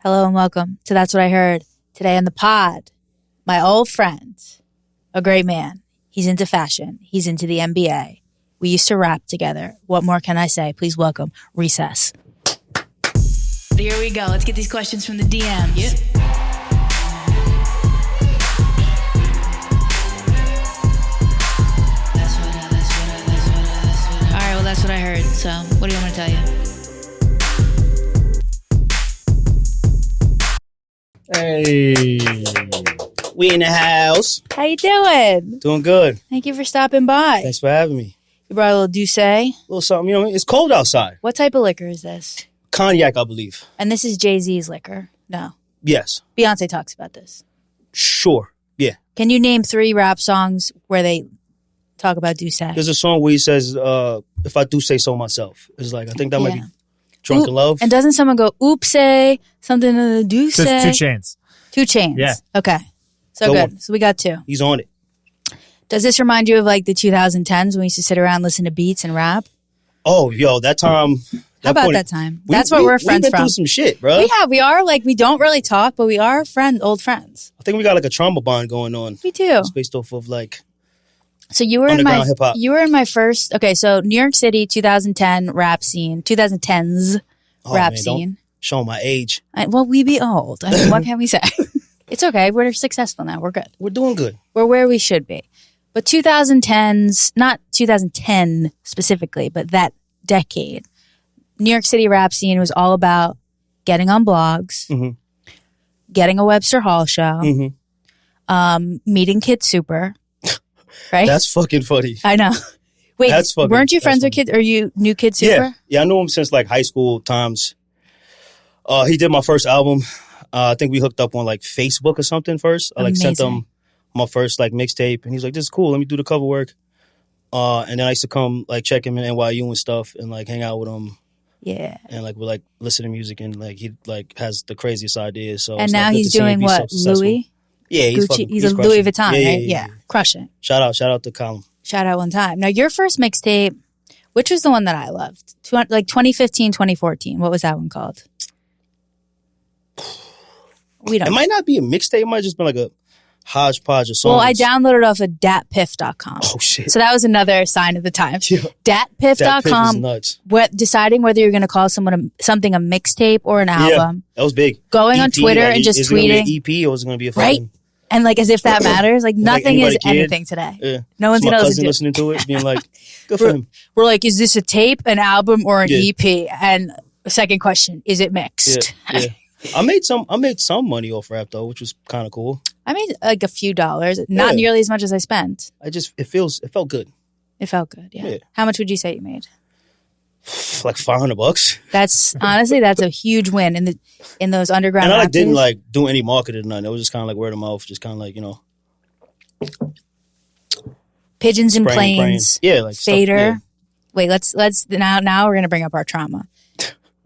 Hello and welcome to That's What I Heard. Today on the pod, my old friend, a great man. He's into fashion. He's into the NBA. We used to rap together. What more can I say? Please welcome Recess. Here we go. Let's get these questions from the DMs. Yep. All right, well, that's what I heard. So what do you want me to tell you? Hey, we in the house. How you doing? Doing good. Thank you for stopping by. Thanks for having me. You brought a little Douce. A little something, it's cold outside. What type of liquor is this? Cognac, I believe. And this is Jay-Z's liquor? No. Yes. Beyonce talks about this. Sure. Yeah. Can you name 3 rap songs where they talk about Douce? There's a song where he says, if I do say so myself. It's like, I think that might be Drunk in Love. And doesn't someone go, oopsie, something to the Douce? Just 2 Chainz. 2 Chainz. Yeah. Okay. So good. On. So we got 2. He's on it. Does this remind you of like the 2010s when we used to sit around, listen to beats and rap? Oh, yo, that time. How about that time? That's where we're friends we've been from. Through some shit, bro. We are like, we don't really talk, but we are old friends. I think we got like a trauma bond going on. We do. It's based off of like so you were hip-hop. You were in my first, okay, so New York City 2010 rap scene, 2010s rap scene. Don't show my age. Well, we be old. I mean, what can we say? It's okay. We're successful now. We're good. We're doing good. We're where we should be. But 2010s, not 2010 specifically, but that decade, New York City rap scene was all about getting on blogs, getting a Webster Hall show, meeting Kid Super, right? That's fucking funny. I know. Wait, weren't you friends with Kid? Or you knew Kid Super? Yeah, I knew him since like high school times. He did my first album. I think we hooked up on like Facebook or something first. I sent him my first like mixtape, and he's like, "This is cool. Let me do the cover work." And then I used to come like check him in NYU and stuff, and like hang out with him. Yeah. And like we like listen to music, and like he like has the craziest ideas. So and now he's doing what? Louis? Yeah, he's a Louis Vuitton, right? Yeah, crushing. Shout out to Colin. Shout out one time. Now your first mixtape, which was the one that I loved, like 2015, 2014. What was that one called? It might not be a mixtape. It might just be like a hodgepodge of songs. Well, I downloaded off of datpiff.com. Oh, shit. So that was another sign of the times. Yeah. Datpiff.com. That is nuts. Deciding whether you're going to call something a mixtape or an album. That was big. Going on Twitter and just tweeting. Is it going to be an EP or is it going to be a fucking... Right? And like as if that matters. Like nothing is anything today. Yeah. No one's going to listen to it. listening to it, being like, good for him. We're like, is this a tape, an album, or an EP? And the second question, is it mixed? Yeah. I made some money off rap though, which was kind of cool. I made like a few dollars, not nearly as much as I spent. It felt good. It felt good, yeah. How much would you say you made? Like $500. That's honestly, that's a huge win in those underground. And I didn't like do any marketing or nothing. It was just kind of like word of mouth, just kind of like Pigeons and Planes. Yeah, like Fader. Stuff, yeah. Wait, let's now we're gonna bring up our trauma.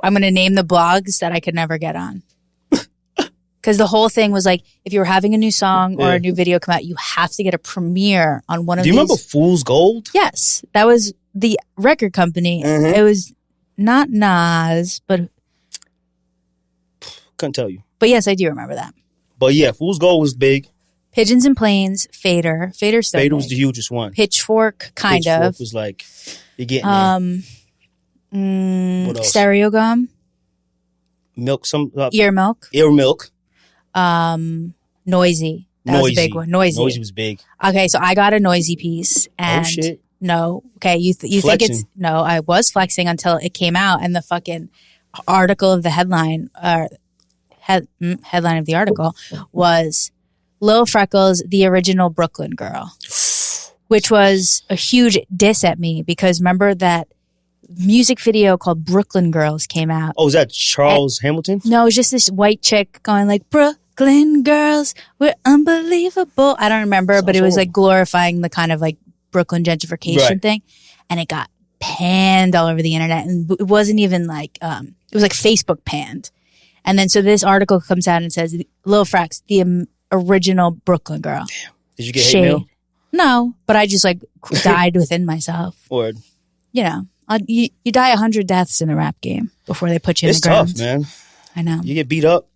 I'm going to name the blogs that I could never get on. Because the whole thing was like, if you were having a new song or a new video come out, you have to get a premiere on one of these. Do you remember Fool's Gold? Yes. That was the record company. It was not Nas, but... Couldn't tell you. But yes, I do remember that. But yeah, Fool's Gold was big. Pigeons and Planes, Fader. Fader was the hugest one. Pitchfork, kind of. Pitchfork was like, you're getting there. What else? Stereo Gum. Milk, Ear Milk. Noisy. That was a big one. Noisy was big. Okay, so I got a Noisy piece. And shit. No. Okay, you think it's... No, I was flexing until it came out and the fucking article of the headline, headline of the article was Lil Freckles, the original Brooklyn girl. Which was a huge diss at me because remember that music video called Brooklyn Girls came out. Oh, is that Charles Hamilton? No, it was just this white chick going like, Brooklyn girls, we're unbelievable. I don't remember, but it was like glorifying the kind of like Brooklyn gentrification thing. And it got panned all over the internet. And it wasn't even like, it was like Facebook panned. And then so this article comes out and says, Lil Frex, the original Brooklyn girl. Damn. Did you get hate mail? No, but I just like died within myself. Word. You know. You die 100 deaths in the rap game before they put you in the ground. It's tough, man. I know. You get beat up.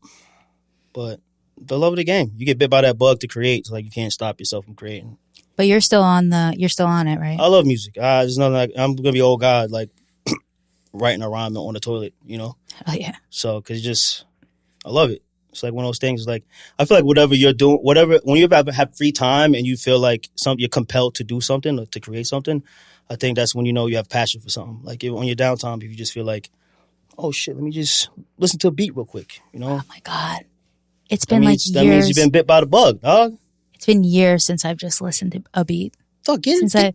But the love of the game. You get bit by that bug to create. It's like you can't stop yourself from creating. But you're still on it, right? I love music. There's nothing like, I'm gonna be old God like writing a rhyme on the toilet, you know? Oh yeah. So cause I love it. It's like one of those things. Like I feel like whatever you're doing, when you have free time and you feel like you're compelled to do something or to create something, I think that's when you know you have passion for something. Like on your downtime, if you just feel like, oh shit, let me just listen to a beat real quick, you know? Oh my God. It's been years. That means you've been bit by the bug, dog. It's been years since I've just listened to a beat. Since I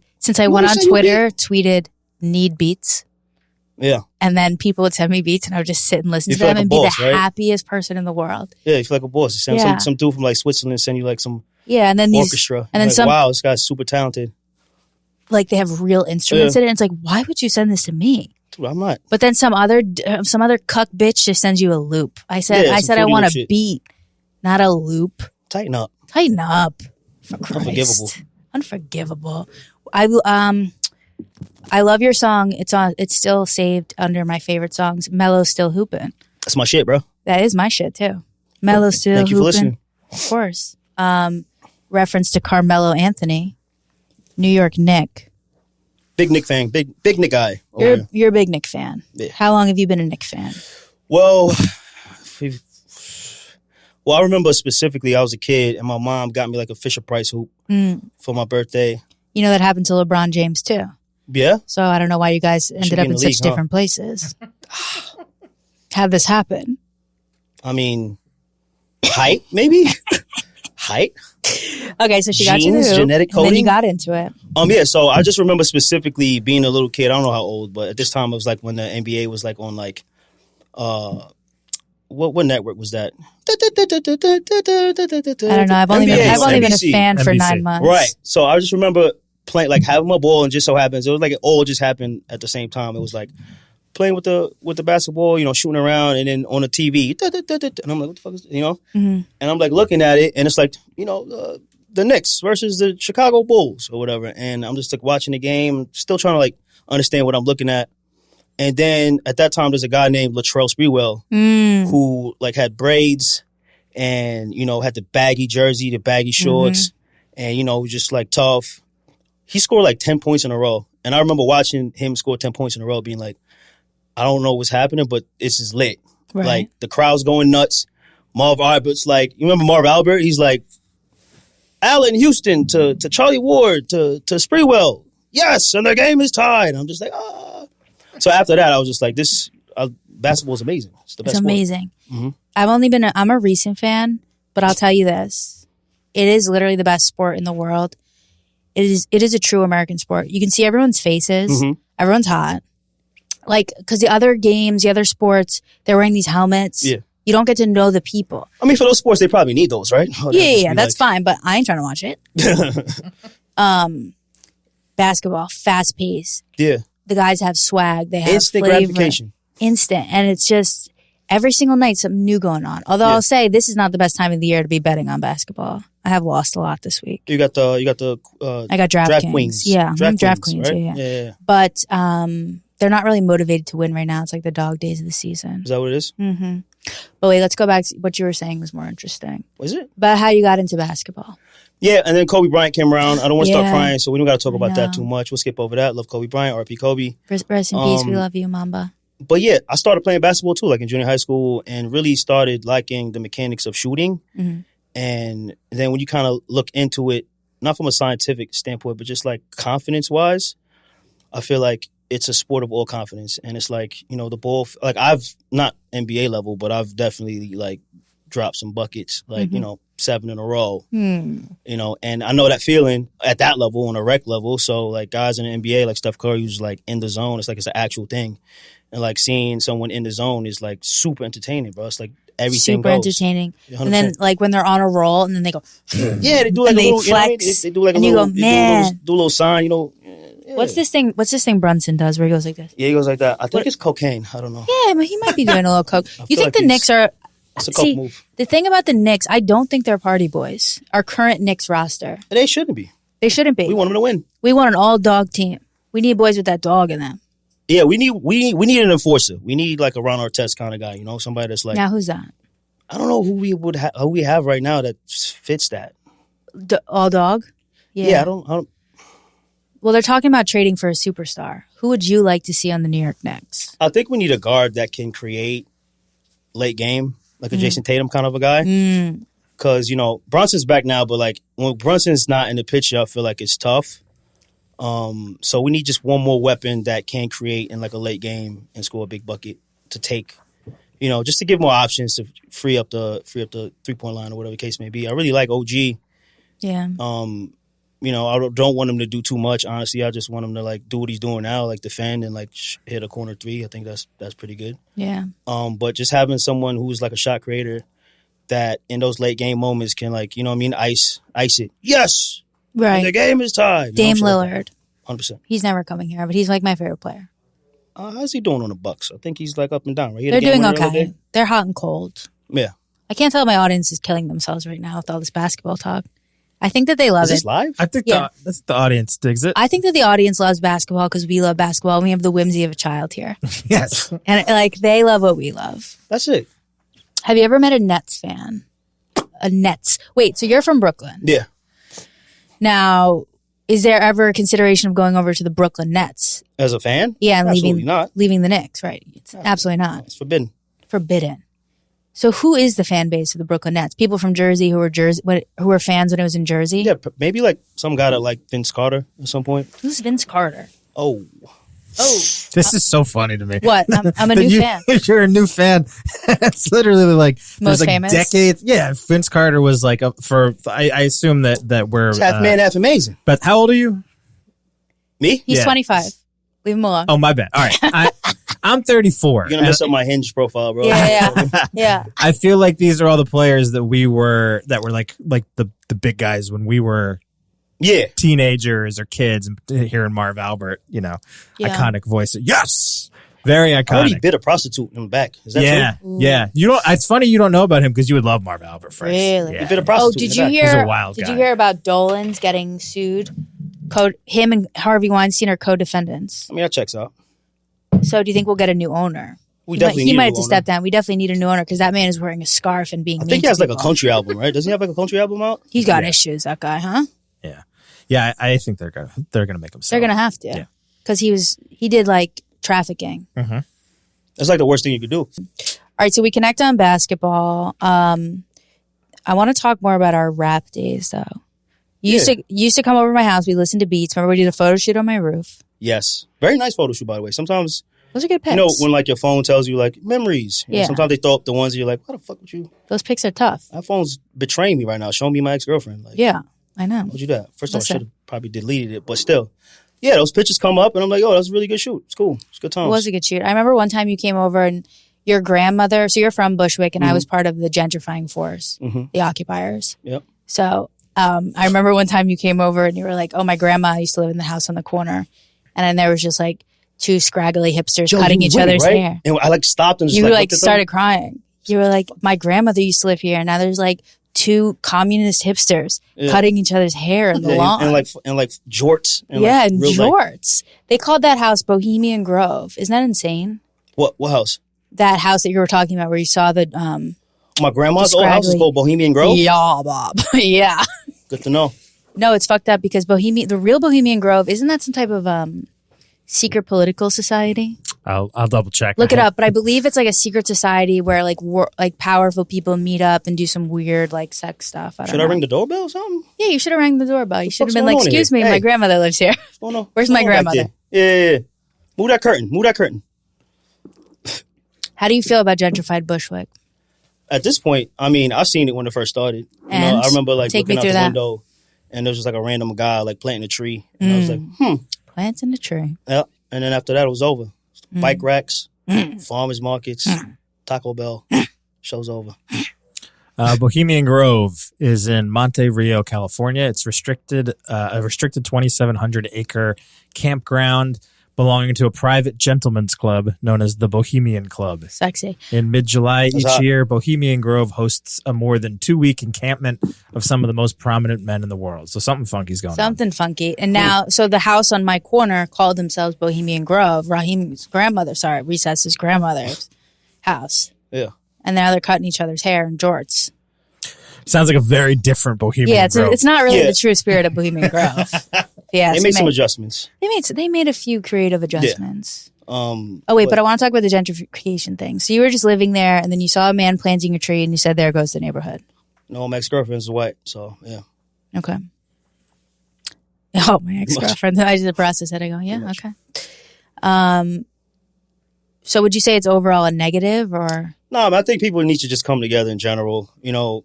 went on Twitter, tweeted need beats. Yeah. And then people would send me beats and I would just sit and listen to them and be the happiest person in the world. Yeah, you feel like a boss. Some dude from like Switzerland send you like some and then orchestra. And then wow, this guy's super talented. Like they have real instruments in it. And it's like, why would you send this to me? Dude, I'm not. But then some other cuck bitch just sends you a loop. I said I want a beat, not a loop. Tighten up. For Christ. Unforgivable. I love your song. It's still saved under my favorite songs. Mello's Still Hoopin'. That's my shit, bro. That is my shit too. Mello's Still Hoopin'. Thank you for listening. Of course. Reference to Carmelo Anthony, New York Nick. Big Nick fan. Big Nick guy. You're a big Nick fan. Yeah. How long have you been a Nick fan? Well, I remember specifically I was a kid and my mom got me like a Fisher-Price hoop for my birthday. You know that happened to LeBron James too. Yeah? So I don't know why you guys ended up in such different places. How'd this happen? I mean, height maybe? Height? Okay, so she got you the hoop, genetic coding. And then you got into it. Yeah, so I just remember specifically being a little kid. I don't know how old, but at this time it was like when the NBA was like on like what network was that? I don't know. I've only been a fan for 9 months. Right. So I just remember playing, like having my ball, and just so happens it was like it all just happened at the same time. It was like playing with the basketball, you know, shooting around, and then on the TV, and I'm like, what the fuck is, you know? Mm-hmm. And I'm like looking at it, and it's like, you know, the Knicks versus the Chicago Bulls or whatever, and I'm just like watching the game, still trying to like understand what I'm looking at. And then at that time, there's a guy named Latrell Sprewell who like had braids and, you know, had the baggy jersey, the baggy shorts, and, you know, just like tough. He scored like 10 points in a row. And I remember watching him score 10 points in a row being like, I don't know what's happening, but this is lit. Right. Like the crowd's going nuts. Marv Albert's like, you remember Marv Albert? He's like, Allen Houston to Charlie Ward to Sprewell. Yes, and the game is tied. I'm just like, ah. So after that, I was just like, basketball is amazing. It's the best sport. Amazing. Mm-hmm. I'm a recent fan, but I'll tell you this. It is literally the best sport in the world. It is a true American sport. You can see everyone's faces. Mm-hmm. Everyone's hot. Like, because the other games, the other sports, they're wearing these helmets. Yeah. You don't get to know the people. I mean, for those sports, they probably need those, right? Yeah, that's fine, but I ain't trying to watch it. Basketball, fast pace. Yeah. The guys have swag. They have instant flavor. Gratification. Instant. And it's just every single night something new going on. Although I'll say this is not the best time of the year to be betting on basketball. I have lost a lot this week. I got DraftKings. Yeah, DraftKings. Right? Yeah. But they're not really motivated to win right now. It's like the dog days of the season. Is that what it is? Mm-hmm. But wait, let's go back to what you were saying was more interesting. Was it? About how you got into basketball. Yeah, and then Kobe Bryant came around. I don't want to start crying, so we don't got to talk about that too much. We'll skip over that. Love Kobe Bryant, R.P. Kobe. Rest in peace. We love you, Mamba. But yeah, I started playing basketball too, like in junior high school, and really started liking the mechanics of shooting. Mm-hmm. And then when you kind of look into it, not from a scientific standpoint, but just like confidence-wise, I feel like it's a sport of all confidence. And it's like, you know, the ball, like I've not NBA level, but I've definitely like dropped some buckets, like, you know, 7 in a row, you know, and I know that feeling at that level, on a rec level. So like guys in the NBA, like Steph Curry, who's like in the zone, it's like it's an actual thing. And like seeing someone in the zone is like super entertaining, bro. It's like everything super goes. Entertaining. 100%. And then like when they're on a roll and then they go, yeah, they do like a little, flex, they do like a and little, you go, man, do a little sign, you know. Yeah. What's this thing Brunson does where he goes like this? Yeah, he goes like that. I think it's cocaine. I don't know. Yeah, but he might be doing a little coke. You think like the Knicks are... It's a coke move. The thing about the Knicks, I don't think they're party boys. Our current Knicks roster. They shouldn't be. They shouldn't be. We want them to win. We want an all-dog team. We need boys with that dog in them. Yeah, we need an enforcer. We need like a Ron Artest kind of guy, you know, somebody that's like... Now, who's that? I don't know who we have right now that fits that. All dog? Yeah, I don't. Well, they're talking about trading for a superstar. Who would you like to see on the New York Knicks? I think we need a guard that can create late game, like a Jason Tatum kind of a guy. Because, you know, Brunson's back now, but like when Brunson's not in the picture, I feel like it's tough. So we need just one more weapon that can create in like a late game and score a big bucket to take, you know, just to give more options to free up the 3-point line or whatever the case may be. I really like OG. Yeah. You know, I don't want him to do too much. Honestly, I just want him to like do what he's doing now, like defend and like hit a corner three. I think that's pretty good. Yeah. But just having someone who's like a shot creator that in those late game moments can like, you know what I mean, ice it. Yes. Right. And the game is tied. Dame Lillard. 100%. He's never coming here, but he's like my favorite player. How's he doing on the Bucks? I think he's like up and down, right? They're doing okay. They're hot and cold. Yeah. I can't tell my audience is killing themselves right now with all this basketball talk. I think that they love it. Is this live? I think the audience digs it. I think that the audience loves basketball because we love basketball and we have the whimsy of a child here. Yes. And like they love what we love. That's it. Have you ever met a Nets fan? A Nets. Wait, so you're from Brooklyn. Yeah. Now, is there ever a consideration of going over to the Brooklyn Nets? As a fan? Yeah, and absolutely leaving the Knicks, right? It's absolutely not. It's forbidden. Forbidden. So who is the fan base of the Brooklyn Nets? People from Jersey who were fans when it was in Jersey? Yeah, maybe like some guy that like Vince Carter at some point. Who's Vince Carter? Oh. This is so funny to me. What? I'm a new fan. You're a new fan. It's literally like most like famous decades. Yeah, Vince Carter was like I assume that we're it's half man, half amazing. But how old are you? Me? He's 25. Leave him alone. Oh, my bad. All right. I'm 34. You're gonna mess up my Hinge profile, bro. Yeah. I feel like these are all the players that were like the big guys when we were teenagers or kids, and hearing Marv Albert, you know, iconic voice. Yes. Very iconic. I already bit a prostitute in the back. Is that true? Yeah. You don't. It's funny you don't know about him because you would love Marv Albert. Frex. Really? He bit a prostitute. Oh, did you hear? He's a wild guy. Did you hear about Dolan's getting sued? Him and Harvey Weinstein are co-defendants. I mean, that checks out. So, do you think we'll get a new owner? He might have to step down. We definitely need a new owner because that man is wearing a scarf and being. I think he has like a country album, right? Doesn't he have like a country album out? He's got issues, that guy, huh? Yeah. I think they're gonna make him. They're gonna have to, because he did like trafficking. Mm-hmm. That's like the worst thing you could do. All right, so we connect on basketball. I want to talk more about our rap days, though. You used to come over to my house. We listened to beats. Remember, we did a photo shoot on my roof. Yes, very nice photo shoot, by the way. Sometimes those are good pics. You know, when like your phone tells you like memories. You know, sometimes they throw up the ones that you're like, "What the fuck with you?" Those pics are tough. My phone's betraying me right now, showing me my ex-girlfriend. Like, yeah, I know. Why'd you do that? First of all, I should have probably deleted it, but still. Yeah, those pictures come up, and I'm like, oh, that's a really good shoot. It's cool. It's good times. It was a good shoot. I remember one time you came over and your grandmother, so you're from Bushwick, and I was part of the gentrifying force, the occupiers. Yep. So I remember one time you came over and you were like, oh, my grandma used to live in the house on the corner. And then there was just like two scraggly hipsters cutting each other's hair. And I like stopped and just you like started crying. You were like, my grandmother used to live here. And now there's like two communist hipsters cutting each other's hair in the lawn. And like jorts. And and jorts. They called that house Bohemian Grove. Isn't that insane? What house? That house that you were talking about where you saw the my grandma's old house is called Bohemian Grove? Yeah, Bob. Yeah. Good to know. No, it's fucked up because the real Bohemian Grove, isn't that some type of secret political society? I'll double check. Look it up, but I believe it's like a secret society where like powerful people meet up and do some weird like sex stuff. Should I ring the doorbell or something? Yeah, you should have rang the doorbell. You should have been like, "Excuse me, my grandmother lives here." Where's my grandmother? Yeah. Move that curtain. How do you feel about gentrified Bushwick? At this point, I mean, I've seen it when it first started. I remember like looking out the window, and there was just like a random guy like planting a tree, and I was like, planting a tree. Yep. And then after that, it was over. Bike racks, farmers markets, Taco Bell. Show's over. Bohemian Grove is in Monte Rio, California. It's a restricted 2,700 acre campground belonging to a private gentleman's club known as the Bohemian Club. Sexy. In mid-July each year, Bohemian Grove hosts a more than 2-week encampment of some of the most prominent men in the world. So something funky's going on. Something funky. And now, so the house on my corner called themselves Bohemian Grove. Recess's grandmother's house. Yeah. and now they're cutting each other's hair in jorts. Sounds like a very different Bohemian Yeah, Grove. it's not really the true spirit of Bohemian Grove. Yeah, they made some adjustments. They made a few creative adjustments. Yeah. But I want to talk about the gentrification thing. So you were just living there, and then you saw a man planting a tree, and you said, "There goes the neighborhood." No, my ex-girlfriend's white, so yeah. Okay. Oh, my ex-girlfriend. I did the process that I go, yeah, okay. So would you say it's overall a negative, or? No, I think people need to just come together in general. You know,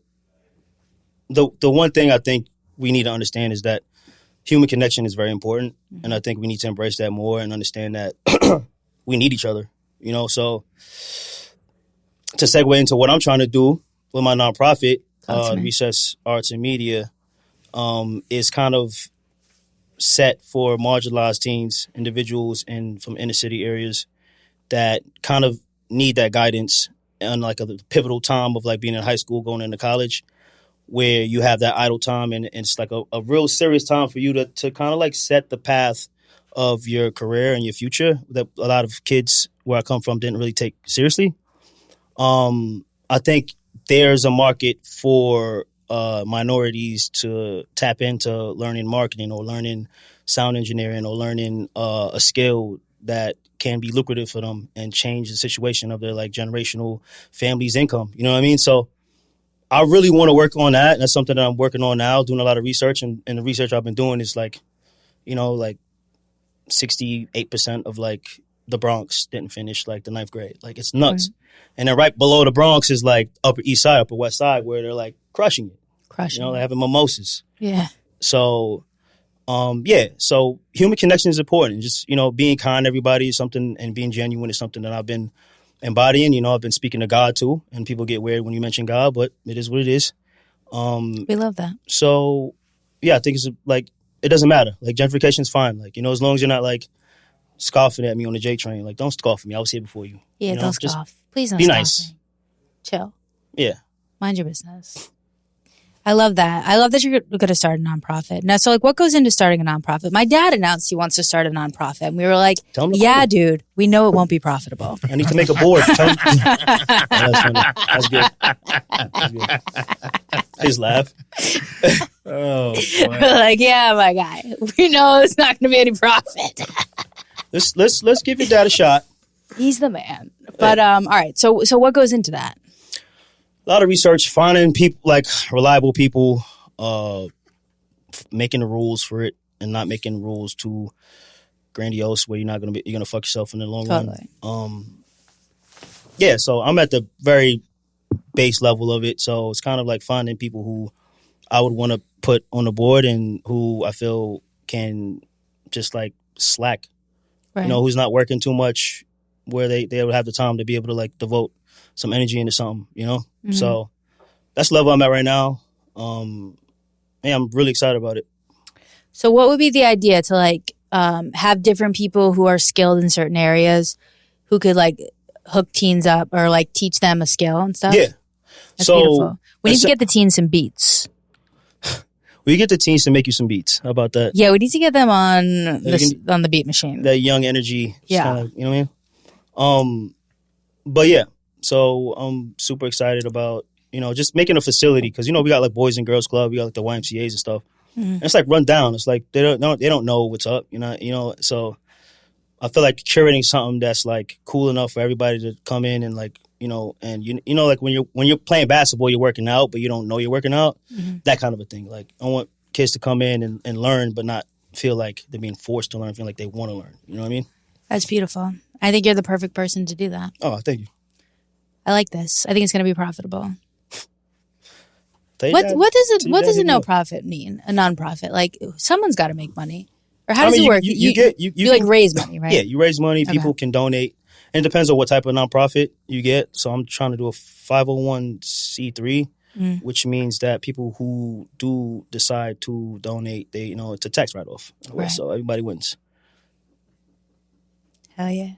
the one thing I think we need to understand is that human connection is very important, and I think we need to embrace that more and understand that we need each other. You know, so to segue into what I'm trying to do with my nonprofit, Recess Arts and Media, is kind of set for marginalized teens, individuals from inner city areas that kind of need that guidance and like a pivotal time of like being in high school, going into college, where you have that idle time and it's like a real serious time for you to kind of like set the path of your career and your future that a lot of kids where I come from didn't really take seriously. I think there's a market for minorities to tap into learning marketing or learning sound engineering or learning a skill that can be lucrative for them and change the situation of their like generational family's income. You know what I mean? So I really want to work on that. That's something that I'm working on now, doing a lot of research. And the research I've been doing is like, you know, like 68% of like the Bronx didn't finish like the 9th grade. Like it's nuts. And then right below the Bronx is like Upper East Side, Upper West Side, where they're like crushing it. You know, they're having mimosas. Yeah. So, so human connection is important. Just, you know, being kind to everybody is something, and being genuine is something that I've been embodying. You know, I've been speaking to God too, and people get weird when you mention God, but it is what it is. We love that. So, yeah, I think it's like, it doesn't matter. Like gentrification is fine. Like, you know, as long as you're not like scoffing at me on the J train, like don't scoff at me. I was here before you. Yeah, you know? don't scoff. Please don't be scoff. nice. Chill. Yeah. Mind your business. I love that. I love that you're going to start a nonprofit. Now, so like what goes into starting a nonprofit? My dad announced he wants to start a nonprofit. And we were like, yeah, dude, we know it won't be profitable. I need to make a board. That's funny. That's good. That's good. His laugh. Oh, boy. Like, yeah, my guy. We know it's not going to be any profit. Let's give your dad a shot. He's the man. But all right. So what goes into that? A lot of research, finding people like reliable people, making the rules for it, and not making rules too grandiose where you're gonna fuck yourself in the long run. Yeah, so I'm at the very base level of it. So it's kind of like finding people who I would want to put on the board and who I feel can just like slack, you know, who's not working too much, where they would have the time to be able to like devote some energy into something, you know? Mm-hmm. So that's the level I'm at right now. Yeah, I'm really excited about it. So what would be the idea to like have different people who are skilled in certain areas who could like hook teens up or like teach them a skill and stuff? Yeah. That's beautiful. We need to get the teens some beats. We get the teens to make you some beats. How about that? Yeah, we need to get them on the beat machine. That young energy. Yeah. Kinda, you know what I mean? But yeah. So I'm super excited about, you know, just making a facility because, you know, we got like Boys and Girls Club, we got like the YMCAs and stuff. Mm-hmm. And it's like run down. It's like they don't know what's up, you know. So I feel like curating something that's like cool enough for everybody to come in and like, you know, and you know, like when you're playing basketball, you're working out, but you don't know you're working out. Mm-hmm. That kind of a thing. Like I want kids to come in and learn, but not feel like they're being forced to learn, feel like they want to learn. You know what I mean? That's beautiful. I think you're the perfect person to do that. Oh, thank you. I like this. I think it's going to be profitable. What does a no profit mean? A nonprofit? Like someone's got to make money, or how does it work? You like raise money, right? Yeah, you raise money. Okay. People can donate, and it depends on what type of nonprofit you get. So I'm trying to do a 501c3, which means that people who do decide to donate, it's a tax write-off, right. So everybody wins. Hell yeah.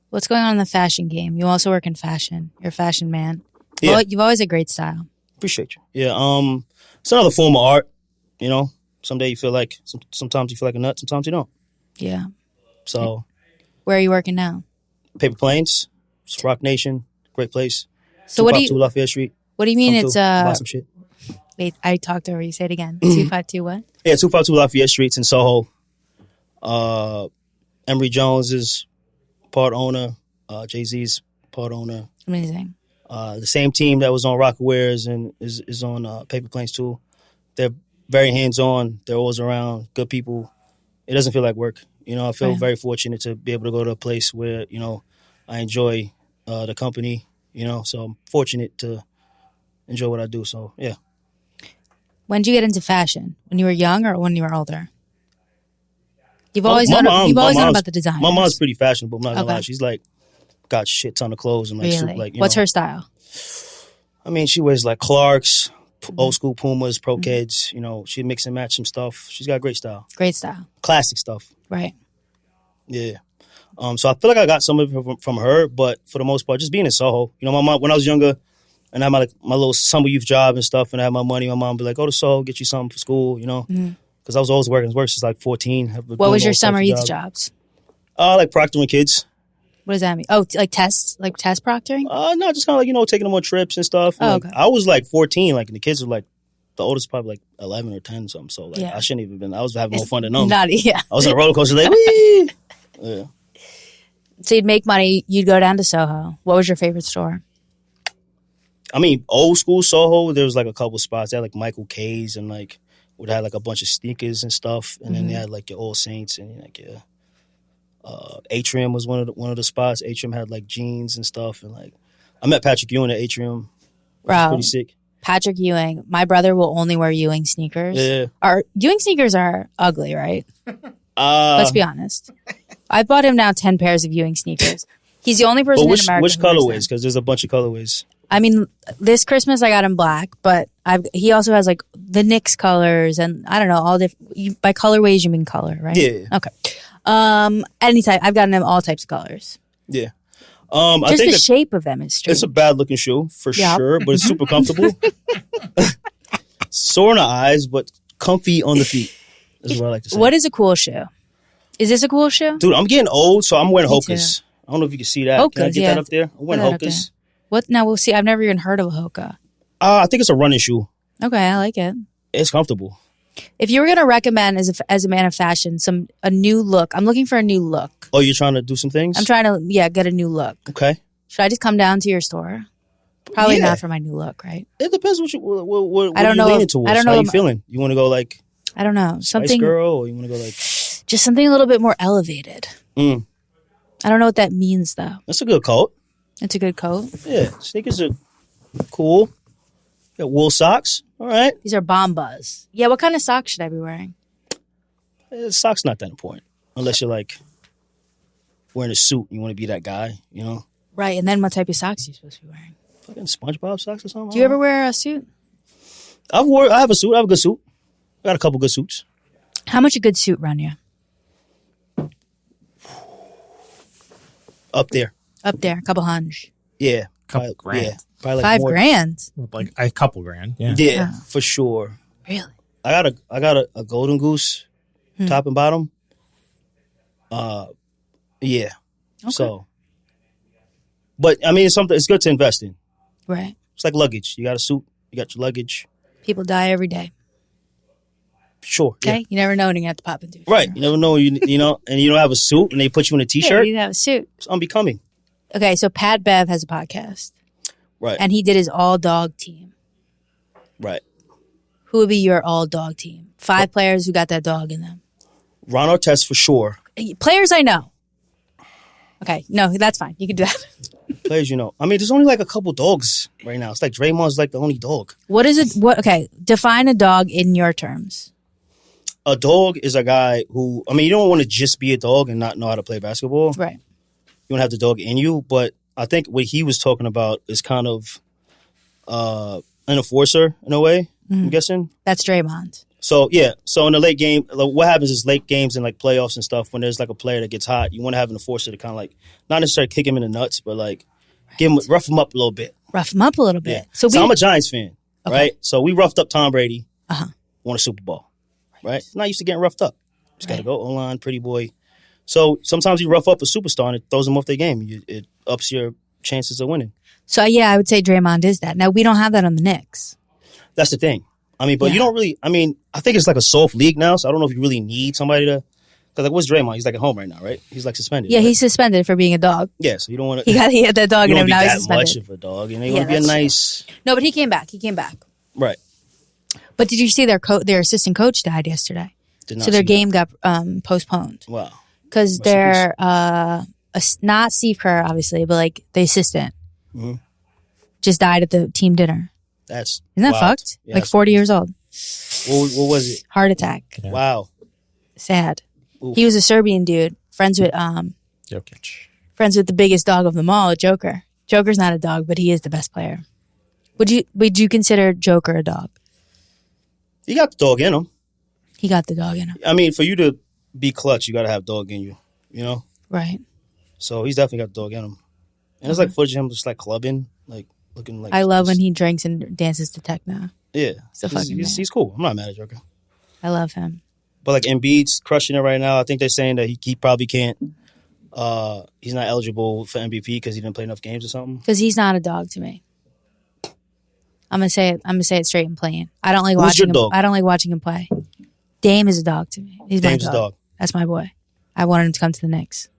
What's going on in the fashion game? You also work in fashion. You're a fashion man. Yeah. You've always had great style. Appreciate you. Yeah. It's another form of art. You know, someday you feel like, sometimes you feel like a nut, sometimes you don't. Yeah. So. Where are you working now? Paper Planes. It's Rock Nation. Great place. So what do you? Lafayette Street. What do you mean? Come It's buy some shit. Wait, I talked over you. Say it again. 252 what? Yeah, 252 Lafayette Street's in Soho. Emory Jones is part owner. Jay-Z's part owner. Amazing. The same team that was on Rockaware is on Paper Planes too. They're very hands-on. They're always around. Good people. It doesn't feel like work. You know, I feel very fortunate to be able to go to a place where, you know, I enjoy the company, you know. So I'm fortunate to enjoy what I do. So, yeah. When did you get into fashion? When you were young or when you were older? You've always known about the design. My mom's pretty fashionable. I'm not gonna lie. She's like got shit ton of clothes and like, really? super, like what's her style? I mean, she wears like Clarks, old school Pumas, Pro Kids. You know, she mix and match some stuff. She's got great style. Great style. Classic stuff. Right. Yeah. So I feel like I got some of it from her, but for the most part, just being in Soho. You know, my mom when I was younger, and I had my little summer youth job and stuff, and I had my money. My mom would be like, "Go to Soho, get you something for school," you know, because I was always working. I worked since like 14. What was your summer youth jobs? Like proctoring kids. What does that mean? Oh, like test proctoring? No, just kind of like, you know, taking them on trips and stuff. Oh, like, okay. I was like 14, like, and the kids were like, the oldest probably like 11 or 10 something. So like, I shouldn't even been. I was having more fun than them. Yeah. I was on a roller coaster like, wee. Yeah. So you'd make money. You'd go down to Soho. What was your favorite store? I mean, old school Soho, there was like a couple spots. They had like Michael K's and like would have like a bunch of sneakers and stuff. And then they had like your All Saints and like your Atrium was one of the spots. Atrium had like jeans and stuff. And like I met Patrick Ewing at Atrium. Which was pretty sick. Patrick Ewing. My brother will only wear Ewing sneakers. Yeah. Ewing sneakers are ugly, right? Let's be honest. I bought him now 10 pairs of Ewing sneakers. He's the only person in America. Which colorways? Because there's a bunch of colorways. I mean, this Christmas I got him black, but he also has like the Knicks colors and I don't know, all different. By colorways, you mean color, right? Yeah. Okay. Any type. I've gotten him all types of colors. Yeah. I think the shape of them is strange. It's a bad looking shoe for sure, but it's super comfortable. Sore in the eyes, but comfy on the feet. Is what I like to say. What is a cool shoe? Is this a cool shoe? Dude, I'm getting old, so I'm wearing Me Hokas. too. I don't know if you can see that. Hokas, can I get that up there? I'm wearing Hokas. What? Now we'll see. I've never even heard of a Hoka. I think it's a running shoe. Okay, I like it. It's comfortable. If you were going to recommend as a man of fashion a new look, I'm looking for a new look. Oh, you're trying to do some things? I'm trying to get a new look. Okay. Should I just come down to your store? Probably not for my new look, right? It depends what you I don't know. Leaning towards. I don't know. How you feeling? You want to go like I don't know, Spice something Girl, or you want to go like just something a little bit more elevated. I don't know what that means though. That's a good coat. It's a good coat. Yeah, sneakers are cool. Got wool socks. All right. These are Bombas. Yeah, what kind of socks should I be wearing? Socks not that important unless you're like wearing a suit. You want to be that guy, you know? Right, and then what type of socks are you supposed to be wearing? Fucking SpongeBob socks or something. Do you ever wear a suit? I have a suit. I have a good suit. I got a couple good suits. How much a good suit run you? Up there. Up there, a couple hundred. Yeah. Couple grand. Yeah. Probably like $5,000. Like a couple grand. Yeah. Yeah, for sure. Really? I got a golden goose, top and bottom. Yeah. Okay. So, but I mean, it's good to invest in. Right. It's like luggage. You got a suit. You got your luggage. People die every day. Sure. Okay. Yeah. You never know when you have to pop into. Right. You never know. You know, and you don't have a suit, and they put you in a t-shirt. Yeah, you have a suit. It's unbecoming. Okay, so Pat Bev has a podcast. Right. And he did his all-dog team. Right. Who would be your all-dog team? 5 players who got that dog in them. Ron Artest for sure. Players I know. Okay, no, that's fine. You can do that. Players, you know. I mean, there's only like a couple dogs right now. It's like Draymond's like the only dog. What is it? Okay, define a dog in your terms. A dog is a guy who, I mean, you don't want to just be a dog and not know how to play basketball. Right. You want to have the dog in you, but I think what he was talking about is kind of an enforcer in a way, I'm guessing. That's Draymond. So, yeah. So, in the late game, like, what happens is late games and, like, playoffs and stuff, when there's, like, a player that gets hot, you want to have an enforcer to kind of, like, not necessarily kick him in the nuts, but, like, rough him up a little bit. Rough him up a little bit. Yeah. So I'm a Giants fan, right? So, we roughed up Tom Brady, won a Super Bowl, right? Not used to getting roughed up. Just got to go online, pretty boy. So, sometimes you rough up a superstar and it throws them off their game. It ups your chances of winning. So yeah, I would say Draymond is that. Now we don't have that on the Knicks. That's the thing. I mean, but you don't really. I mean, I think it's like a soft league now, so I don't know if you really need somebody to. Because like, what's Draymond? He's like at home right now, right? He's like suspended. Yeah, right? He's suspended for being a dog. Yeah, so you don't want to. He had that dog in him. Now he's suspended. Much of a dog, and they want to be a nice. True. No, but he came back. Right. But did you see their assistant coach died yesterday? So their game got postponed. Wow. Because they're not Steve Kerr, obviously, but like the assistant just died at the team dinner. Isn't that fucked? Yeah, like 40 years old. What was it? Heart attack. Yeah. Wow. Sad. Oof. He was a Serbian dude, friends with Jokic. Friends with the biggest dog of them all, Joker. Joker's not a dog, but he is the best player. Would you consider Joker a dog? He got the dog in him. He got the dog in him. I mean, for you to be clutch, you got to have dog in you. You know. Right. So he's definitely got the dog in him, and it's like footage of him just like clubbing, like looking like. I love when he drinks and dances to techno. Yeah, he's cool. I'm not mad at Joker. I love him. But like Embiid's crushing it right now. I think they're saying that he probably can't. He's not eligible for MVP because he didn't play enough games or something. Because he's not a dog to me. I'm gonna say it straight and plain. I don't like watching him. I don't like watching him play. Dame is a dog to me. He's Dame's my dog. That's my boy. I want him to come to the Knicks.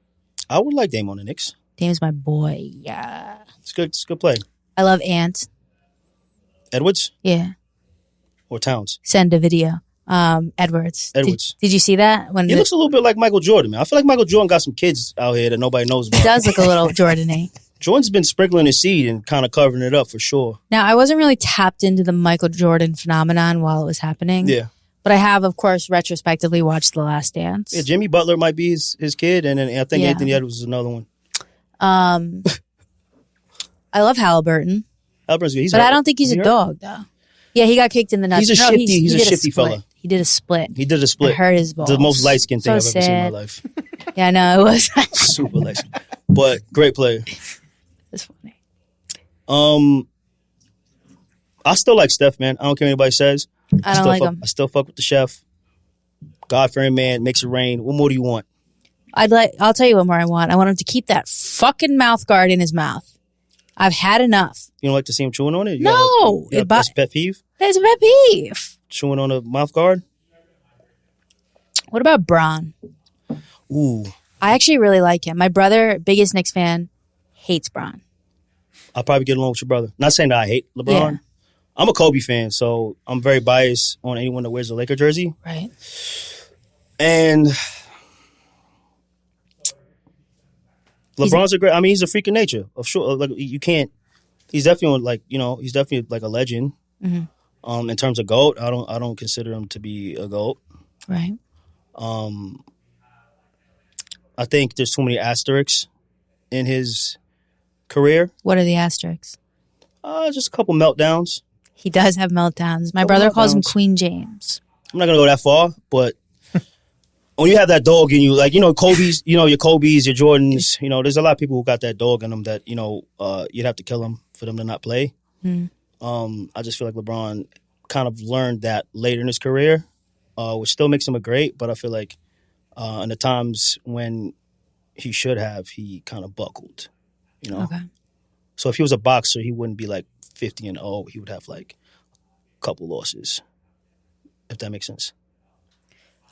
I would like Dame on the Knicks. Dame's my boy. Yeah, it's good. It's a good play. I love Ant. Edwards. Yeah. Or Towns. Send a video. Edwards. Did you see that? He looks a little bit like Michael Jordan, man. I feel like Michael Jordan got some kids out here that nobody knows about. He does look a little Jordan-y. Jordan's been sprinkling his seed and kind of covering it up for sure. Now, I wasn't really tapped into the Michael Jordan phenomenon while it was happening. Yeah. But I have, of course, retrospectively watched The Last Dance. Yeah, Jimmy Butler might be his kid, and then I think Anthony Edwards is another one. I love Halliburton. Halliburton's good. But I don't think he's a dog, though. Yeah, he got kicked in the nuts. He's a shifty fella. He did a split. It hurt his balls. The most light-skinned thing I've ever seen in my life. Yeah, I know, it was. Super light-skinned. But great player. That's funny. I still like Steph, man. I don't care what anybody says. I don't like him. I still fuck with the chef. God-fearing man, makes it rain. What more do you want? I'll tell you what more I want. I want him to keep that fucking mouth guard in his mouth. I've had enough. You don't like to see him chewing on it? No. That's a pet peeve? That's a pet peeve. Chewing on a mouth guard? What about Bron? Ooh. I actually really like him. My brother, biggest Knicks fan, hates Bron. I'll probably get along with your brother. Not saying that I hate LeBron. Yeah. I'm a Kobe fan, so I'm very biased on anyone that wears a Laker jersey. Right. And LeBron's he's a freak of nature. Of sure. Like you can't. He's definitely he's definitely like a legend. Mm-hmm. In terms of GOAT, I don't consider him to be a GOAT. Right. I think there's too many asterisks in his career. What are the asterisks? Just a couple meltdowns. He does have meltdowns. My brother calls him Queen James. I'm not gonna go that far, but when you have that dog in you, like Kobe's, your Kobe's, your Jordans, there's a lot of people who got that dog in them that you'd have to kill them for them to not play. Mm. I just feel like LeBron kind of learned that later in his career, which still makes him a great. But I feel like in the times when he should have, he kind of buckled. Okay. So if he was a boxer, he wouldn't be like 50-0. He would have like a couple losses, if that makes sense.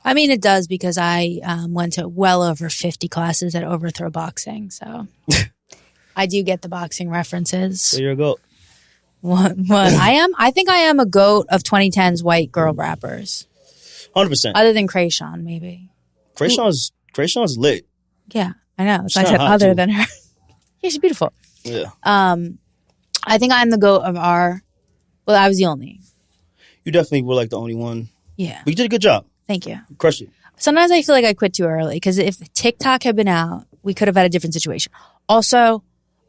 I mean, it does because I went to well over 50 classes at Overthrow Boxing, so I do get the boxing references. So you're a GOAT. What I am? I think I am a GOAT of 2010's white girl rappers. 100%. Other than Krayshawn, maybe. Krayshawn's lit. Yeah, I know. So I said other than her. Yeah, she's beautiful. Yeah. I think I'm the GOAT of our. Well, I was the only. You definitely were like the only one. Yeah. But you did a good job. Thank you. You crushed it. Sometimes I feel like I quit too early because if TikTok had been out, we could have had a different situation. Also,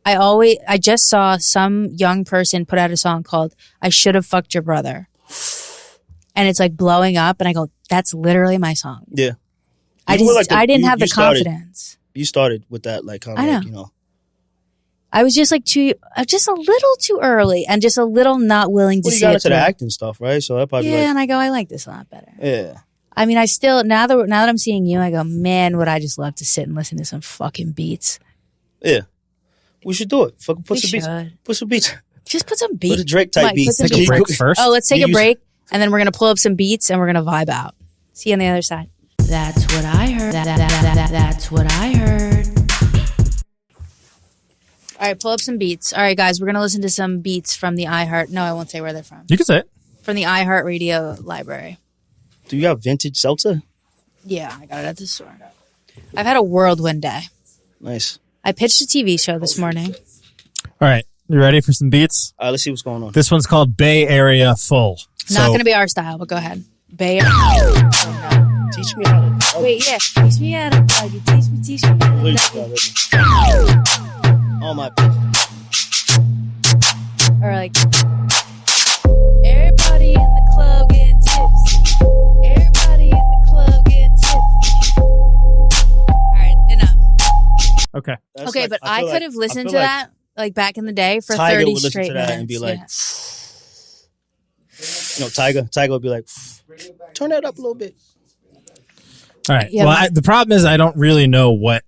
I just saw some young person put out a song called "I Should Have Fucked Your Brother," and it's like blowing up. And I go, "That's literally my song." Yeah. I didn't have the confidence. You started with that, like kind of, like, I was just like just a little too early and just a little not willing to see it. You got into the acting stuff, right? So that probably and I go, I like this a lot better. Yeah. I mean, I still now that I'm seeing you, I go, man, would I just love to sit and listen to some fucking beats. Yeah. We should do it. Fucking put We some beats. should. Put some beats. Just put some beats. Put a Drake type Mike, beat. put some Take a beats. break first. Oh, let's take You a use- break, and then we're gonna pull up some beats, and we're gonna vibe out. See you on the other side. That's what I heard. That's what I heard. All right, pull up some beats. All right, guys, we're gonna listen to some beats from the iHeart. No, I won't say where they're from. You can say it. From the iHeart Radio library. Do you have vintage seltzer? Yeah, I got it at the store. I've had a whirlwind day. Nice. I pitched a TV show this morning. All right. You ready for some beats? All right, let's see what's going on. This one's called Bay Area Full. Not going to be our style, but go ahead. Bay Area. Teach me how to. Wait, yeah. Teach me how to plug it. Teach me how to plug it. Oh my bitch. Or like, everybody in the club getting tips. Everybody in the club getting tips. All right, enough. Okay. That's Okay, like- but I I feel could like- have I listened feel to like that like back in the day for Tiger 30 would listen straight to that minutes. and be like, yeah. Tiger would be like, turn that up a little bit. All right. Yeah, well, the problem is I don't really know what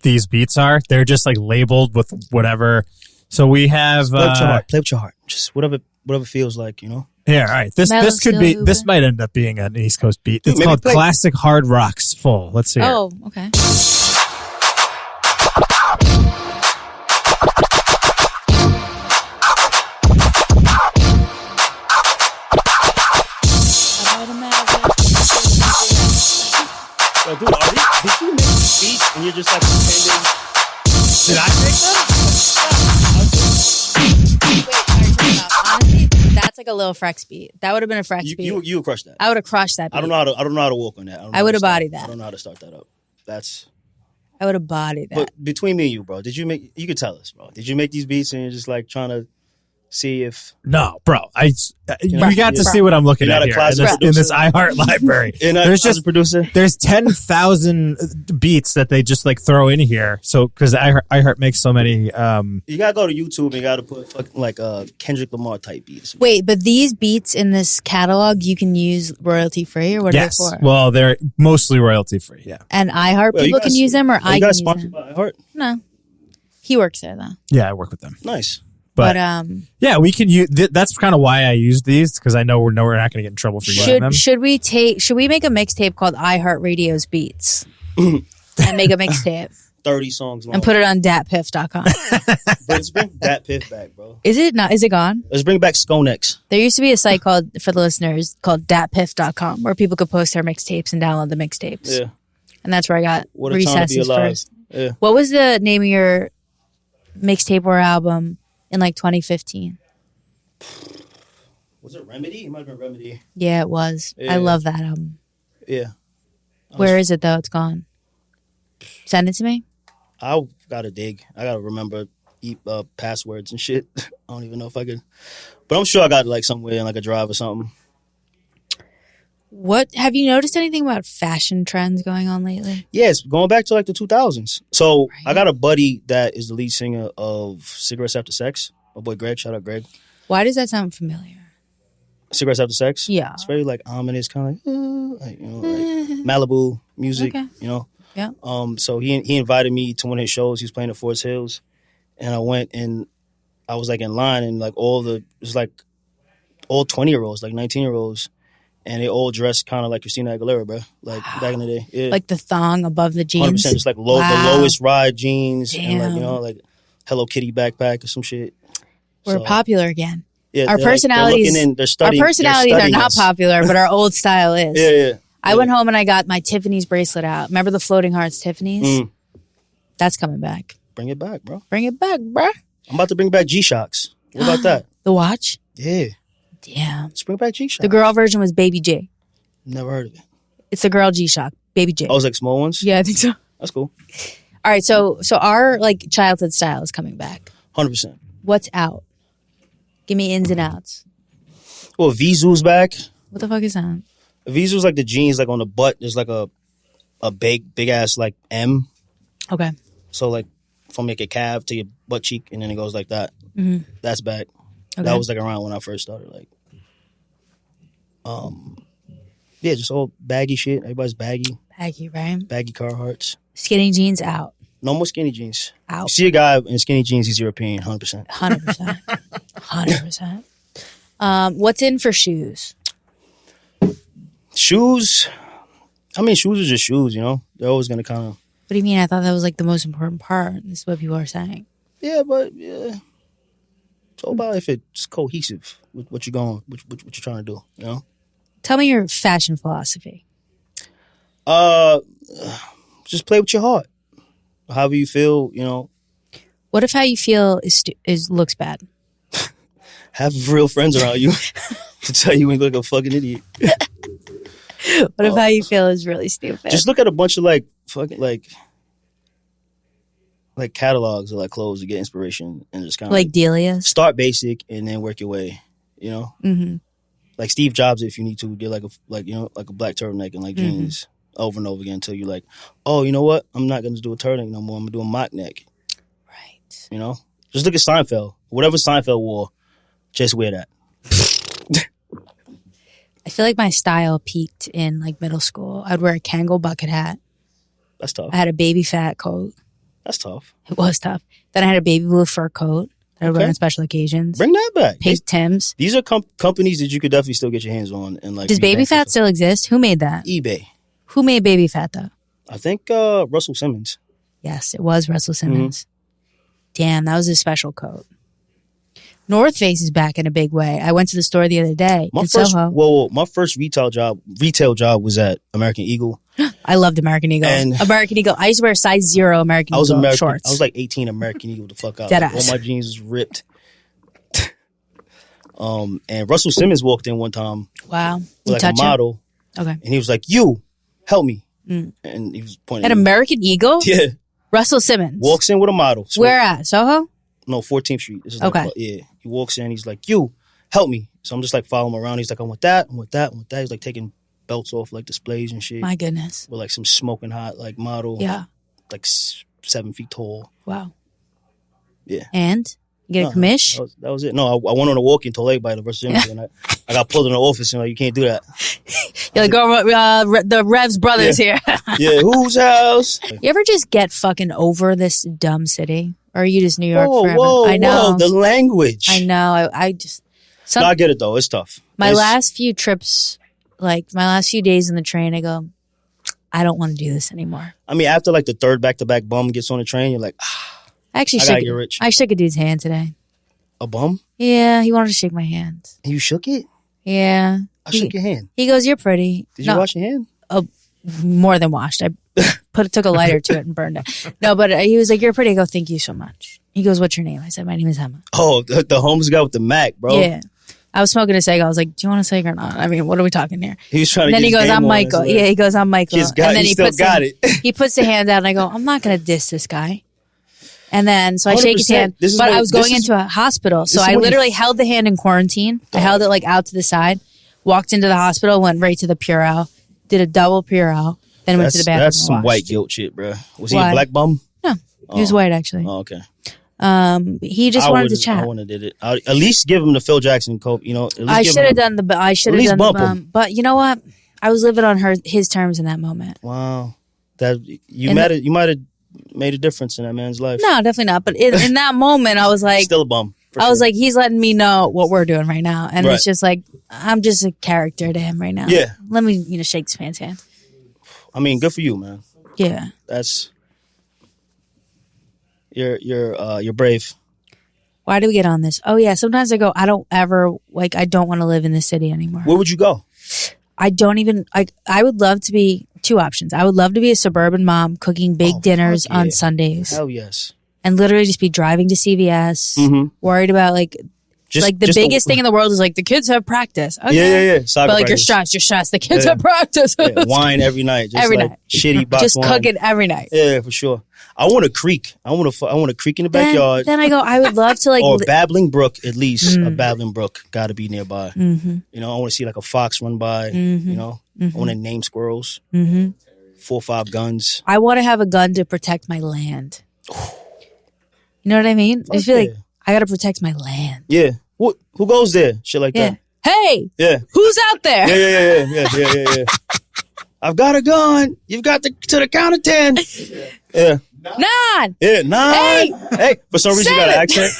these beats are. They're just like labeled with whatever. So we have Play with your heart. Play with your heart. Just whatever feels like, you know. here. All right. This Melon's could still be. Uber. This might end up being an East Coast beat. It's Maybe called play- Classic Hard Rocks Full. Let's see. Oh, okay. Yo, dude, did you make these beats and you're just like pretending? Did I make them? Honestly, that's like a little Frex beat. That would have been a Frex beat. You would crush that. I would have crushed that beat. I don't know how to walk on that. I would have bodied that. I don't know how to start that up. I would have bodied that. But between me and you, bro, you could tell us, bro. Did you make these beats and you're just like trying to see if No, bro. You not- got to you're see what I'm looking you're at not a here classic in this producer? iHeart library. there's just a producer. There's 10,000 beats that they just like throw in here. So because iHeart makes so many. You gotta go to YouTube and you gotta put fucking like Kendrick Lamar type beats. Wait, but these beats in this catalog you can use royalty free, or what Yes, are they for? well, they're mostly royalty free. Yeah, And iHeart Well, you people guys- can use them, or You I can guys use sponsored them. by iHeart? No, he works there though. yeah, I work with them. Nice. But, But yeah, we can use. That's kind of why I used these because I know we're not going to get in trouble for using them. should we make a mixtape called iHeart Radio's Beats and make a mixtape 30 songs long. and put it on datpiff.com? But let's bring that piff back, bro. Is it not? Is it gone? Let's bring back Skonex. There used to be a site called, for the listeners, called datpiff.com where people could post their mixtapes and download the mixtapes. Yeah. And that's where I got What a time to be Recesses alive. first. Yeah. What was the name of your mixtape or album in like 2015? Was it Remedy? It might have been Remedy. Yeah, it was. Yeah. I love that album. Yeah. Where is it though? It's gone. Send it to me. I gotta dig. I gotta remember passwords and shit. I don't even know if I could. But I'm sure I got it like somewhere in like a drive or something. What have you noticed anything about fashion trends going on lately? Yes, going back to like the 2000s. So I got a buddy that is the lead singer of Cigarettes After Sex. My boy Greg. Shout out Greg. Why does that sound familiar? Cigarettes After Sex. Yeah. It's very like ominous, kind of like you know, like Malibu music. Okay. You know. Yeah. So he invited me to one of his shows. He was playing at Forest Hills, and I went and I was like in line, and like all 20-year-olds, like 19-year-olds, and they all dressed kind of like Christina Aguilera, bro. Like back in the day, yeah. Like the thong above the jeans? 100%, just like the Wow. lowest ride jeans, and like Damn. you know, like Hello Kitty backpack or some shit. We're So, popular again. Yeah, Our they're, like, personalities, they're looking in, they're studying, our personalities they're are studying not us. popular, but our old style is. Yeah. I went home and I got my Tiffany's bracelet out. Remember the Floating Hearts Tiffany's? That's coming back. Bring it back, bro. Bring it back, bruh. I'm about to bring back G-Shocks. What about that? The watch? Yeah. Damn. Let's bring back G-Shocks. The girl version was Baby J. Never heard of it. It's the girl G-Shock. Baby J. Oh, it's like small ones? Yeah, I think so. That's cool. All right, so our like childhood style is coming back. 100%. What's out? Give me ins and outs. Well, Visu's back. What the fuck is that? Visu's like the jeans, like on the butt, there's like a big ass like M. Okay. So like from like your calf to your butt cheek, and then it goes like that. Mm-hmm. That's back. Okay. That was like around when I first started. Like, just all baggy shit. Everybody's baggy. Baggy, right? Baggy Carhartts. Skinny jeans out. No more skinny jeans. Out. You see a guy in skinny jeans, he's European, 100%. 100%. 100%. What's in for shoes? Shoes? I mean, shoes are just shoes, you know? They're always going to kind of... What do you mean? I thought that was like the most important part. This is what people are saying. Yeah, but yeah. It's all about if it's cohesive with what you're going, what you're trying to do, you know? Tell me your fashion philosophy. Just play with your heart. However you feel, you know. What if how you feel is looks bad? Have real friends around you to tell you when you look like a fucking idiot. What if how you feel is really stupid? Just look at a bunch of like fucking like catalogs of like clothes to get inspiration and just kind of like Delia's. Start basic and then work your way. You know, like Steve Jobs. If you need to get like a black turtleneck and like jeans over and over again until you're like, oh, you know what? I'm not gonna do a turtleneck no more. I'm gonna do a mock neck. Right. You know, just look at Seinfeld. Whatever Seinfeld wore, just wear that. I feel like my style peaked in like middle school. I'd wear a Kangol bucket hat. That's tough. I had a baby fat coat. That's tough. It was tough. Then I had a baby blue fur coat that I would wear on special occasions. Bring that back. Pink Tims. These are companies that you could definitely still get your hands on. And like, does baby fat still exist? Who made that? eBay. Who made baby fat though? I think Russell Simmons. Yes, it was Russell Simmons. Damn, that was a special coat. North Face is back in a big way. I went to the store the other day in Soho. My first retail job was at American Eagle. I loved American Eagle. American Eagle. I used to wear size 0 American Eagle shorts. I was like 18 American Eagle the fuck out. Deadass. All my jeans was ripped. And Russell Simmons walked in one time. Wow. With like a model. Okay. And he was like, "You, help me." And he was pointing at American Eagle? Yeah. Russell Simmons. Walks in with a model. Where at? Soho? No, 14th Street. This is okay. Like, yeah. He walks in. He's like, "You, help me." So I'm just like following him around. He's like, "I want that. I want that. I want that." He's like taking belts off like displays and shit. My goodness. With like some smoking hot like model. Yeah. Like 7 feet tall. Wow. Yeah. And? You get a commish? That was it. No, I went on a walk and told everybody the Russell Simmons and I got pulled in the office and like, you can't do that. You're like, the Revs brothers here. Yeah, whose house? You ever just get fucking over this dumb city? Or are you just New York forever? I know. Whoa, the language. I know. I just... No, I get it though. It's tough. My last few trips, like my last few days in the train, I go, I don't want to do this anymore. I mean, after like the third back-to-back bum gets on the train, you're like, I shook a dude's hand today. A bum? Yeah, he wanted to shake my hand. You shook it? Yeah. I shook your hand. He goes, "You're pretty." Did you wash your hand? More than washed. I took a lighter to it and burned it. No, but he was like, "You're pretty." I go, "Thank you so much." He goes, "What's your name?" I said, "My name is Emma." Oh, the homeless guy with the Mac, bro. Yeah. I was smoking a cig. I was like, "Do you want a cig or not?" I mean, what are we talking here? He was trying to. And then he goes, "I'm Michael." Yeah, he goes, "I'm Michael." And then he puts the hand out, and I go, "I'm not going to diss this guy." And then, so I shake his hand, but I was going into a hospital. So I literally held the hand in quarantine. I held it like out to the side, walked into the hospital, went right to the Purell, did a double Purell, then went to the bathroom. That's some white guilt shit, bro. Was he a black bum? No, he was white actually. Oh, okay. He just wanted to chat. I wouldn't have did it. At least give him the Phil Jackson coat, you know. I should have done the bump. But you know what? I was living on his terms in that moment. Wow. You might have made a difference in that man's life. No, definitely not. But in that moment, I was like... Still a bum. I was like, he's letting me know what we're doing right now. And it's just like, I'm just a character to him right now. Yeah. Let me, shake this man's hand. I mean, good for you, man. Yeah. That's... You're brave. Why do we get on this? Oh, yeah. Sometimes I go, I don't want to live in this city anymore. Where would you go? I would love to be... Two options. I would love to be a suburban mom cooking big dinners on Sundays. Hell yes. And literally just be driving to CVS, worried about the biggest thing in the world is like the kids have practice. Okay. Yeah. Soccer but like practice. you're stressed. The kids have practice. Wine every night. Just every like night. Shitty box just wine. cooking every night. Yeah, for sure. I want a creek. I want a creek in the backyard. Then I go, I would love to like... or a babbling brook, at least. A babbling brook got to be nearby. Mm-hmm. You know, I want to see like a fox run by. Mm-hmm. You know, I want to name squirrels. 4 or 5 guns. I want to have a gun to protect my land. You know what I mean? I just feel like I got to protect my land. Yeah. Who goes there? Shit like that. Hey. Yeah. Who's out there? Yeah. I've got a gun. You've got to the count of 10. Yeah. 9. Yeah, 9. Hey, for some reason 7. you got an accent.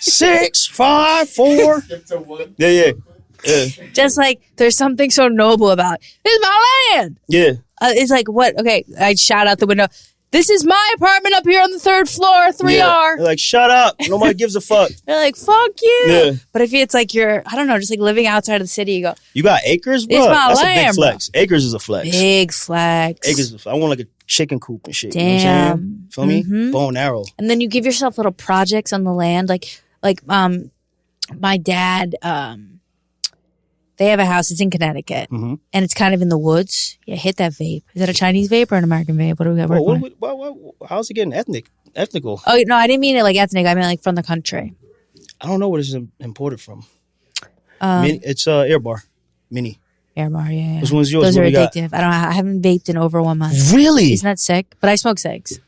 6, 5, 4. Yeah. Just like there's something so noble about this is my land. Yeah. It's like what? Okay, I'd shout out the window. This is my apartment up here on the 3rd floor, 3R. Yeah. They're like, shut up. Nobody gives a fuck. They're like, fuck you. Yeah. But if it's like you're, I don't know, just like living outside of the city, you go, you got acres, bro? It's my That's land, a big flex. Acres is a flex. Big flex. Acres is a flex. I want like a chicken coop and shit. Damn. You know what I'm saying? Feel me? Bow and arrow. And then you give yourself little projects on the land. Like my dad, they have a house. It's in Connecticut, and it's kind of in the woods. Yeah, hit that vape. Is that a Chinese vape or an American vape? What do we got? How's it getting ethnical? Oh no, I didn't mean it like ethnic. I mean like from the country. I don't know where it's imported from. It's Air Bar Mini. Air Bar, yeah. Which one's yours? Those what are addictive. I haven't vaped in over 1 month. Really? Isn't that sick? But I smoke cigs.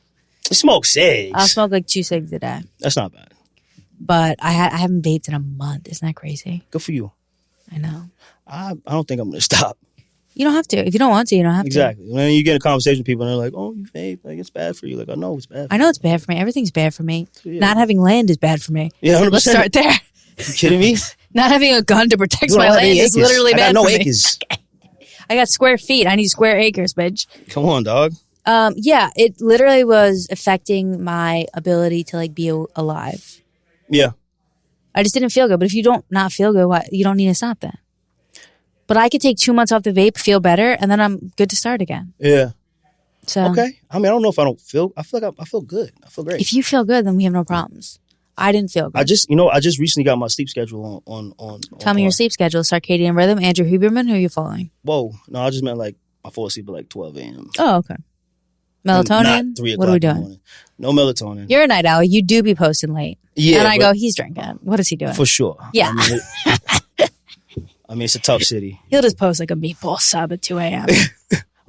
You smoke cigs? I'll smoke like 2 cigs a day. That's not bad. But I haven't vaped in a month. Isn't that crazy? Good for you. I know. I don't think I'm going to stop. You don't have to. If you don't want to, you don't have to. Exactly. When you get in a conversation with people and they're like, oh, you vape. Like, it's bad for you. Like, I know it's bad for I know it's bad for me. Everything's bad for me. Yeah. Not having land is bad for me. Yeah, 100%. Let's start there. You kidding me? Not having a gun to protect my land is literally bad for me. I got no acres. I got square feet. I need square acres, bitch. Come on, dog. Yeah, it literally was affecting my ability to like be alive. Yeah. I just didn't feel good. But if you don't not feel good, you don't need to stop that. But I could take 2 months off the vape, feel better, and then I'm good to start again. Yeah. So okay. I mean, I don't know if I don't feel. I feel like I feel good. I feel great. If you feel good, then we have no problems. I didn't feel good. I just recently got my sleep schedule on Tell me your sleep schedule. Circadian rhythm. Andrew Huberman. Who are you following? Whoa. No, I just meant like I fall asleep at like 12 a.m. Oh, okay. Melatonin. Not 3 o'clock what are we in the doing? morning. No melatonin. You're a night owl. You do be posting late. Yeah. And I go, he's drinking. What is he doing? For sure. Yeah. I mean, it's a tough city. He'll just post like a meatball sub at 2 a.m.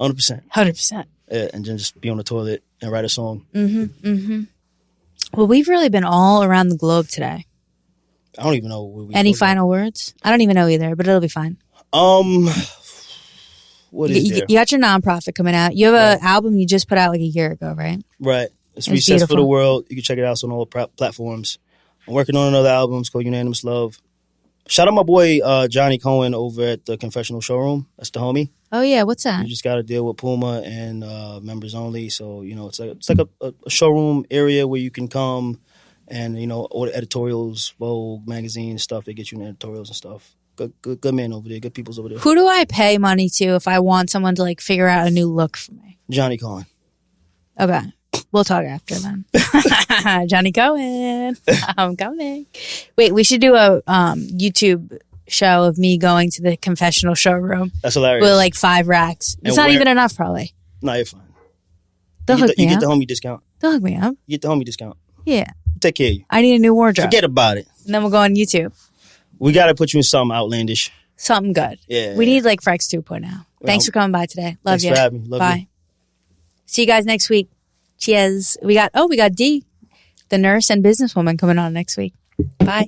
100%. 100%. Yeah, and then just be on the toilet and write a song. Well, we've really been all around the globe today. I don't even know where we. Any final words? I don't even know either, but it'll be fine. What is there? You got your nonprofit coming out. You have an album you just put out like a year ago, right? Right. It's Recess for the World. You can check it out on all platforms. I'm working on another album. It's called Unanimous Love. Shout out my boy Johnny Cohen over at the Confessional Showroom. That's the homie. Oh yeah, what's that? You just got to deal with Puma and members only. So it's like a showroom area where you can come and order editorials, Vogue magazine stuff. They get you in editorials and stuff. Good men over there. Good peoples over there. Who do I pay money to if I want someone to like figure out a new look for me? Johnny Cohen. Okay. We'll talk after then. Johnny Cohen. I'm coming. Wait, we should do a YouTube show of me going to the confessional showroom. That's hilarious. With like 5 racks. It's not even enough, probably. No, you're fine. They'll hook me up. You get the homie discount. They'll hook me up. You get the homie discount. Yeah. Take care of you. I need a new wardrobe. Forget about it. And then we'll go on YouTube. We got to put you in something outlandish. Something good. Yeah. We need like Frex 2.0. Thanks for coming by today. Love you. Thanks for having me. Love Bye. you. See you guys next week. Cheers. We got D, the nurse and businesswoman, coming on next week. Bye.